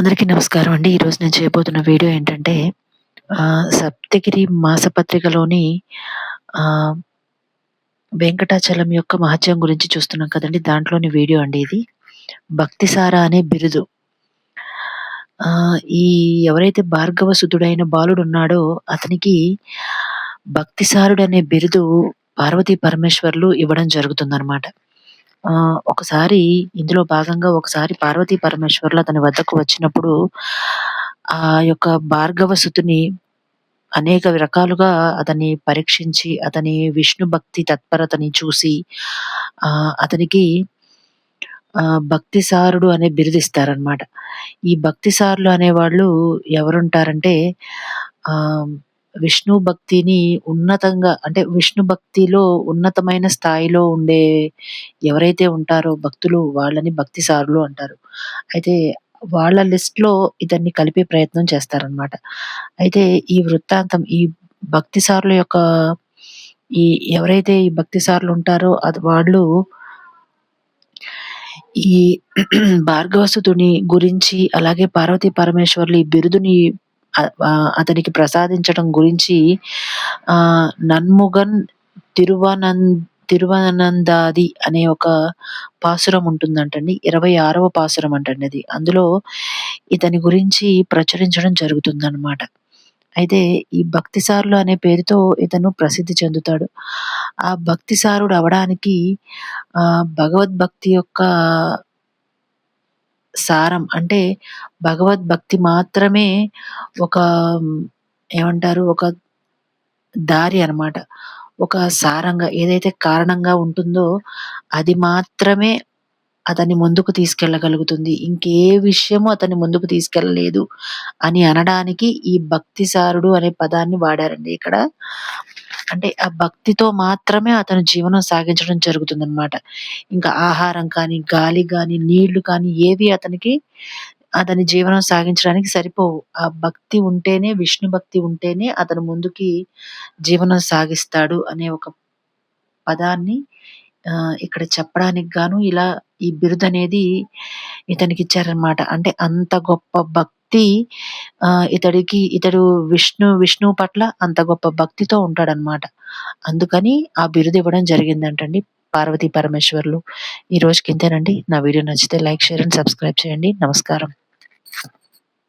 అందరికీ నమస్కారం అండి. ఈరోజు నేను చేయబోతున్న వీడియో ఏంటంటే, సప్తగిరి మాసపత్రికలోని ఆహ్, వెంకటాచలం యొక్క మహత్యం గురించి చూస్తున్నాం కదండీ! దాంట్లోని వీడియో అండి ఇది. భక్తిసార అనే బిరుదు. ఈ ఎవరైతే భార్గవసుతుడైన బాలుడున్నాడో అతనికి భక్తిసారుడనే బిరుదు పార్వతీ పరమేశ్వర్లు ఇవ్వడం జరుగుతుందనమాట. ఒకసారి ఇందులో భాగంగా ఒకసారి పార్వతీ పరమేశ్వర్లు అతని వద్దకు వచ్చినప్పుడు, ఆ యొక్క భార్గవసుతుని అనేక రకాలుగా అతన్ని పరీక్షించి, అతని విష్ణు భక్తి తత్పరతని చూసి, అతనికి భక్తిసారుడు అనే బిరుదిస్తారనమాట. ఈ భక్తిసారులు అనేవాళ్ళు ఎవరుంటారంటే, ఆహ్, విష్ణు భక్తిని ఉన్నతంగా అంటే విష్ణు భక్తిలో ఉన్నతమైన స్థాయిలో ఉండే ఎవరైతే ఉంటారో భక్తులు వాళ్ళని భక్తిసారులు అంటారు. అయితే వాళ్ళ లిస్ట్‌లో ఇతన్ని కలిపే ప్రయత్నం చేస్తారనమాట. అయితే ఈ వృత్తాంతం ఈ భక్తిసారుల యొక్క ఈ ఎవరైతే ఈ భక్తిసారులు ఉంటారో వాళ్ళు ఈ భార్గవసుతుని గురించి అలాగే పార్వతీ పరమేశ్వర్లు ఈ బిరుదుని అతనికి ప్రసాదించడం గురించి నన్ముగన్ తిరువనందాది అనే ఒక పాసురం ఉంటుందంటండి. 26వ పాసురం అంటండి అది. అందులో ఇతని గురించి ప్రచురించడం జరుగుతుందనమాట. అయితే ఈ భక్తిసారులు అనే పేరుతో ఇతను ప్రసిద్ధి చెందుతాడు. ఆ భక్తిసారుడు అవ్వడానికి భగవద్భక్తి యొక్క సారం అంటే భగవద్భక్తి మాత్రమే ఒక ఏమంటారు ఒక దారి అనమాట. ఒక సారంగా ఏదైతే కారణంగా ఉంటుందో అది మాత్రమే అతన్ని ముందుకు తీసుకెళ్ళగలుగుతుంది. ఇంకే విషయము అతన్ని ముందుకు తీసుకెళ్ళలేదు అని అనడానికి ఈ భక్తిసారుడు అనే పదాన్ని వాడారండి ఇక్కడ. అంటే ఆ భక్తితో మాత్రమే అతను జీవనం సాగించడం జరుగుతుందనమాట. ఇంకా ఆహారం కానీ, గాలి గాని, నీళ్లు కానీ ఏవి అతని జీవనం సాగించడానికి సరిపోవు. ఆ భక్తి ఉంటేనే విష్ణు భక్తి ఉంటేనే అతను ముందుకి జీవనం సాగిస్తాడు అనే ఒక పదాన్ని ఇక్కడ చెప్పడానికి గాను ఇలా ఈ బిరుదనేది ఇతనికిచ్చారనమాట. అంటే అంత గొప్ప భక్తి ఇతడు విష్ణువు పట్ల అంత గొప్ప భక్తితో ఉంటాడనమాట. అందుకని ఆ బిరుదివ్వడం జరిగిందంటండి పార్వతీ పరమేశ్వర్లు. ఈ రోజుకి ఇంతేనండి. నా వీడియో నచ్చితే లైక్, షేర్ అండ్ సబ్స్క్రైబ్ చేయండి. నమస్కారం.